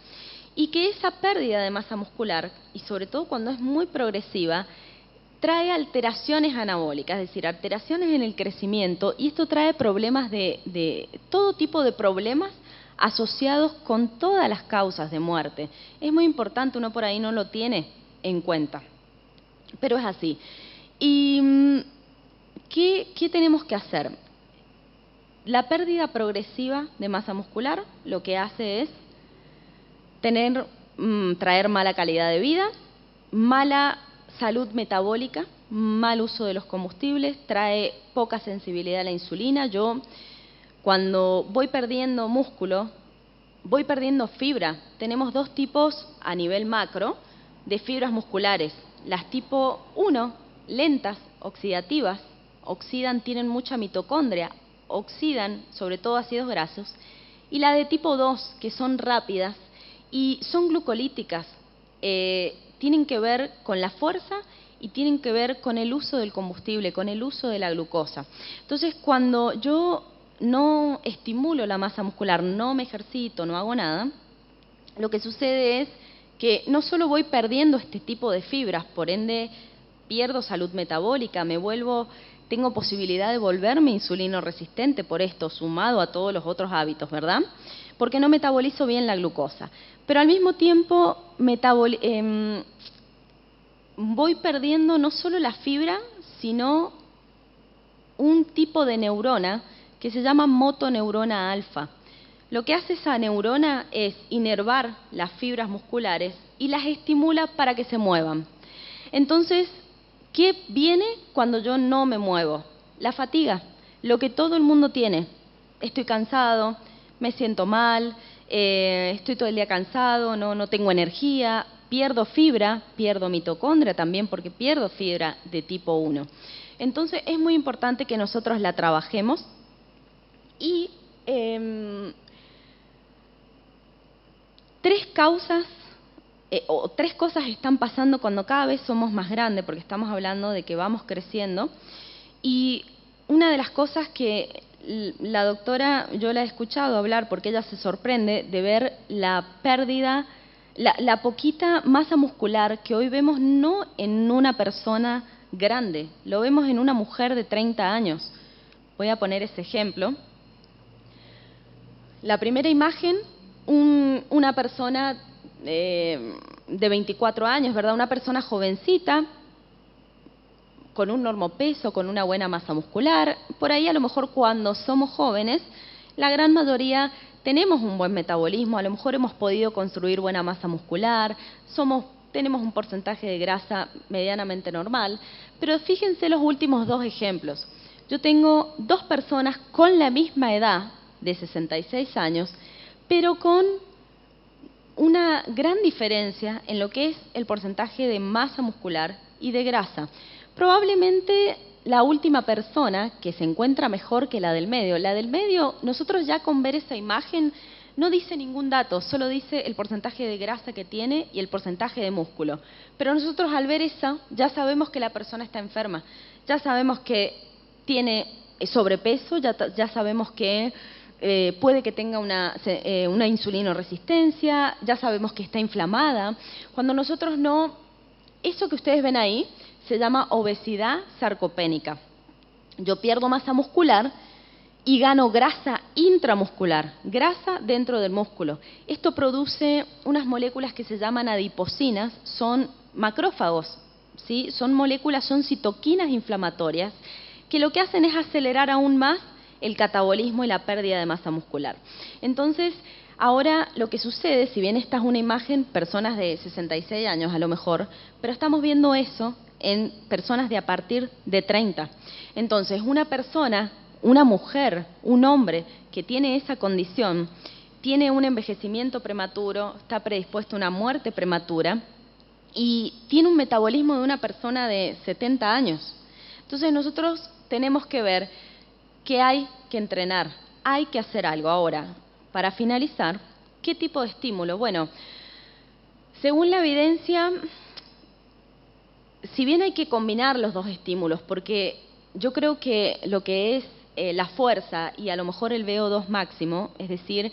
y que esa pérdida de masa muscular, y sobre todo cuando es muy progresiva, trae alteraciones anabólicas, es decir, alteraciones en el crecimiento, y esto trae problemas de todo tipo de problemas asociados con todas las causas de muerte. Es muy importante, uno por ahí no lo tiene en cuenta, pero es así. ¿Y qué tenemos que hacer? La pérdida progresiva de masa muscular lo que hace es traer mala calidad de vida, mala salud metabólica, mal uso de los combustibles, trae poca sensibilidad a la insulina. Yo, cuando voy perdiendo músculo, voy perdiendo fibra. Tenemos dos tipos a nivel macro de fibras musculares. Las tipo 1, lentas, oxidativas, oxidan, tienen mucha mitocondria, oxidan sobre todo ácidos grasos. Y la de tipo 2, que son rápidas y son glucolíticas, tienen que ver con la fuerza y tienen que ver con el uso del combustible, con el uso de la glucosa. Entonces, cuando yo no estimulo la masa muscular, no me ejercito, no hago nada, lo que sucede es que no solo voy perdiendo este tipo de fibras, por ende pierdo salud metabólica, tengo posibilidad de volverme insulino resistente por esto, sumado a todos los otros hábitos, ¿verdad? Porque no metabolizo bien la glucosa. Pero al mismo tiempo voy perdiendo no solo la fibra, sino un tipo de neurona que se llama motoneurona alfa. Lo que hace esa neurona es inervar las fibras musculares y las estimula para que se muevan. Entonces, ¿qué viene cuando yo no me muevo? La fatiga, lo que todo el mundo tiene. Estoy cansado, me siento mal, estoy todo el día cansado, no tengo energía, pierdo fibra, pierdo mitocondria también porque pierdo fibra de tipo 1. Entonces es muy importante que nosotros la trabajemos y tres cosas están pasando cuando cada vez somos más grandes, porque estamos hablando de que vamos creciendo. Y una de las cosas que la doctora, yo la he escuchado hablar porque ella se sorprende de ver la pérdida, la poquita masa muscular que hoy vemos no en una persona grande, lo vemos en una mujer de 30 años. Voy a poner ese ejemplo. La primera imagen, una persona de 24 años, ¿verdad? Una persona jovencita, con un normopeso, con una buena masa muscular. Por ahí a lo mejor cuando somos jóvenes, la gran mayoría tenemos un buen metabolismo, a lo mejor hemos podido construir buena masa muscular, tenemos un porcentaje de grasa medianamente normal, pero fíjense los últimos dos ejemplos. Yo tengo dos personas con la misma edad, de 66 años, pero con una gran diferencia en lo que es el porcentaje de masa muscular y de grasa. Probablemente la última persona que se encuentra mejor que la del medio, nosotros ya con ver esa imagen no dice ningún dato, solo dice el porcentaje de grasa que tiene y el porcentaje de músculo. Pero nosotros al ver esa ya sabemos que la persona está enferma, ya sabemos que tiene sobrepeso, ya sabemos que puede que tenga una insulinoresistencia, ya sabemos que está inflamada. Cuando nosotros no, eso que ustedes ven ahí se llama obesidad sarcopénica. Yo pierdo masa muscular y gano grasa intramuscular, grasa dentro del músculo. Esto produce unas moléculas que se llaman adiposinas, son macrófagos, ¿sí? Son moléculas, son citoquinas inflamatorias, que lo que hacen es acelerar aún más el catabolismo y la pérdida de masa muscular. Entonces, ahora lo que sucede, si bien esta es una imagen, personas de 66 años a lo mejor, pero estamos viendo eso en personas de a partir de 30. Entonces, una persona, una mujer, un hombre que tiene esa condición, tiene un envejecimiento prematuro, está predispuesto a una muerte prematura y tiene un metabolismo de una persona de 70 años. Entonces, nosotros tenemos que ver que hay que entrenar, hay que hacer algo. Ahora, para finalizar, ¿qué tipo de estímulo? Bueno, según la evidencia, si bien hay que combinar los dos estímulos, porque yo creo que lo que es la fuerza y a lo mejor el VO2 máximo, es decir,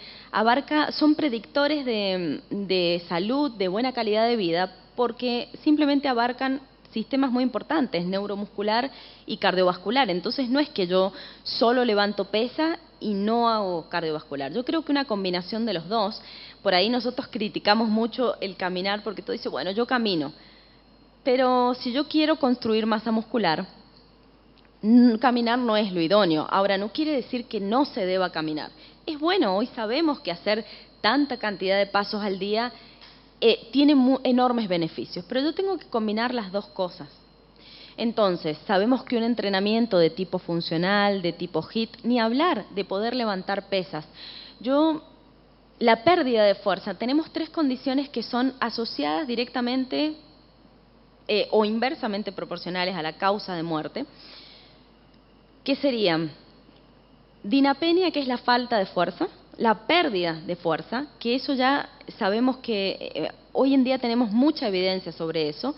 son predictores de salud, de buena calidad de vida, porque simplemente abarcan sistemas muy importantes, neuromuscular y cardiovascular. Entonces no es que yo solo levanto pesa y no hago cardiovascular. Yo creo que una combinación de los dos. Por ahí nosotros criticamos mucho el caminar porque tú dices, bueno, yo camino. Pero si yo quiero construir masa muscular, caminar no es lo idóneo. Ahora, no quiere decir que no se deba caminar. Es bueno, hoy sabemos que hacer tanta cantidad de pasos al día tiene enormes beneficios, pero yo tengo que combinar las dos cosas. Entonces, sabemos que un entrenamiento de tipo funcional, de tipo HIIT, ni hablar de poder levantar pesas. La pérdida de fuerza, tenemos tres condiciones que son asociadas directamente o inversamente proporcionales a la causa de muerte, que serían dinapenia, que es la falta de fuerza, la pérdida de fuerza, que eso ya sabemos que hoy en día tenemos mucha evidencia sobre eso,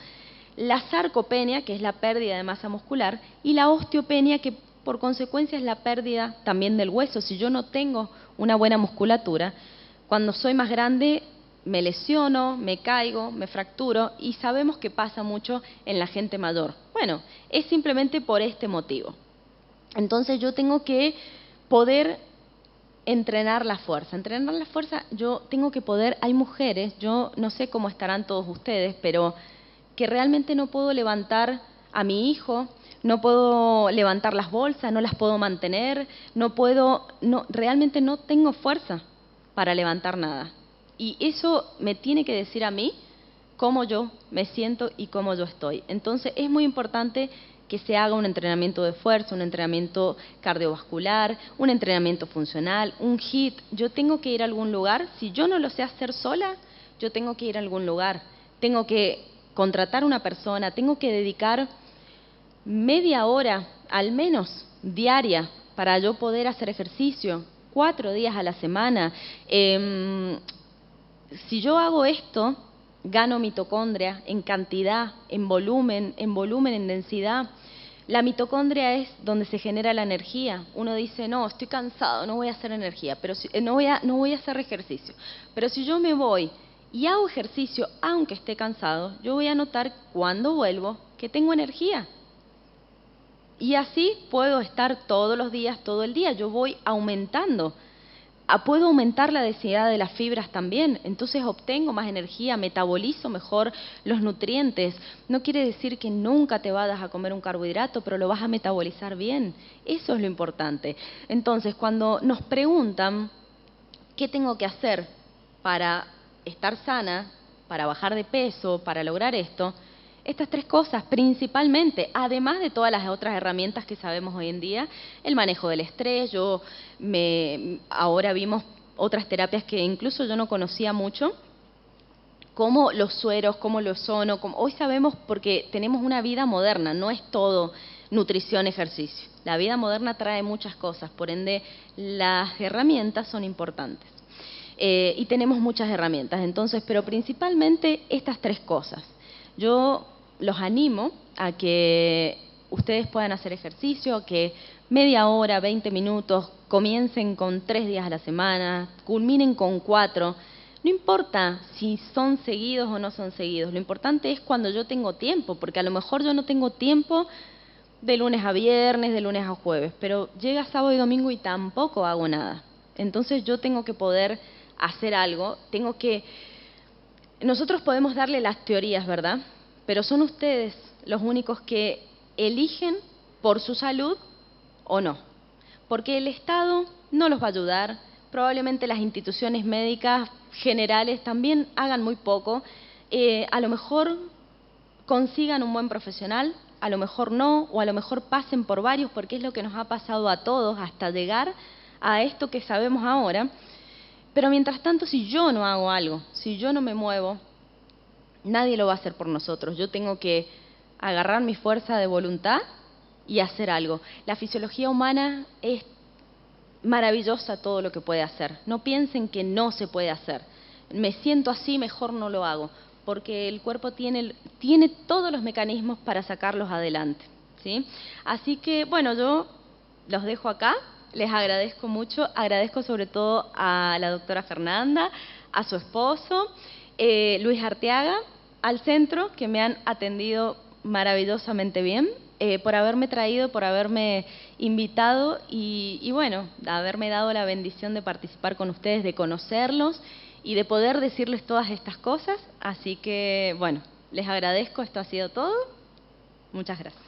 la sarcopenia, que es la pérdida de masa muscular, y la osteopenia, que por consecuencia es la pérdida también del hueso. Si yo no tengo una buena musculatura, cuando soy más grande me lesiono, me caigo, me fracturo, y sabemos que pasa mucho en la gente mayor. Bueno, es simplemente por este motivo. Entonces yo tengo que poder entrenar la fuerza. Entrenar la fuerza, yo tengo que poder, hay mujeres, yo no sé cómo estarán todos ustedes, pero que realmente no puedo levantar a mi hijo, no puedo levantar las bolsas, no las puedo mantener, realmente no tengo fuerza para levantar nada. Y eso me tiene que decir a mí cómo yo me siento y cómo yo estoy. Entonces es muy importante que se haga un entrenamiento de fuerza, un entrenamiento cardiovascular, un entrenamiento funcional, un HIIT. Yo tengo que ir a algún lugar. Si yo no lo sé hacer sola, yo tengo que ir a algún lugar. Tengo que contratar una persona, tengo que dedicar media hora, al menos, diaria, para yo poder hacer ejercicio, 4 días a la semana. Si yo hago esto, gano mitocondria en cantidad, en volumen, en densidad. La mitocondria es donde se genera la energía. Uno dice, no, estoy cansado, no voy a hacer energía, pero no voy a hacer ejercicio. Pero si yo me voy y hago ejercicio, aunque esté cansado, yo voy a notar cuando vuelvo que tengo energía. Y así puedo estar todos los días, todo el día. Yo voy aumentando. Puedo aumentar la densidad de las fibras también, entonces obtengo más energía, metabolizo mejor los nutrientes. No quiere decir que nunca te vayas a comer un carbohidrato, pero lo vas a metabolizar bien. Eso es lo importante. Entonces, cuando nos preguntan ¿qué tengo que hacer para estar sana, para bajar de peso, para lograr esto? Estas 3 cosas principalmente, además de todas las otras herramientas que sabemos hoy en día, el manejo del estrés. Ahora vimos otras terapias que incluso yo no conocía mucho, como los sueros, como el ozono. Hoy sabemos, porque tenemos una vida moderna, no es todo nutrición, ejercicio. La vida moderna trae muchas cosas, por ende las herramientas son importantes. Y tenemos muchas herramientas, entonces, pero principalmente estas 3 cosas. Yo los animo a que ustedes puedan hacer ejercicio, que media hora, 20 minutos, comiencen con 3 días a la semana, culminen con 4. No importa si son seguidos o no son seguidos, lo importante es cuando yo tengo tiempo, porque a lo mejor yo no tengo tiempo de lunes a viernes, de lunes a jueves, pero llega sábado y domingo y tampoco hago nada. Entonces yo tengo que poder hacer algo, nosotros podemos darle las teorías, ¿verdad? Pero son ustedes los únicos que eligen por su salud o no. Porque el Estado no los va a ayudar, probablemente las instituciones médicas generales también hagan muy poco. A lo mejor consigan un buen profesional, a lo mejor no, o a lo mejor pasen por varios, porque es lo que nos ha pasado a todos hasta llegar a esto que sabemos ahora. Pero mientras tanto, si yo no hago algo, si yo no me muevo, nadie lo va a hacer por nosotros. Yo tengo que agarrar mi fuerza de voluntad y hacer algo. La fisiología humana es maravillosa, todo lo que puede hacer. No piensen que no se puede hacer. Me siento así, mejor no lo hago, porque el cuerpo tiene todos los mecanismos para sacarlos adelante, ¿sí? Así que, bueno, yo los dejo acá. Les agradezco mucho, agradezco sobre todo a la doctora Fernanda, a su esposo, Luis Arteaga, al centro, que me han atendido maravillosamente bien, por haberme traído, por haberme invitado y bueno, de haberme dado la bendición de participar con ustedes, de conocerlos y de poder decirles todas estas cosas. Así que, bueno, les agradezco, esto ha sido todo. Muchas gracias.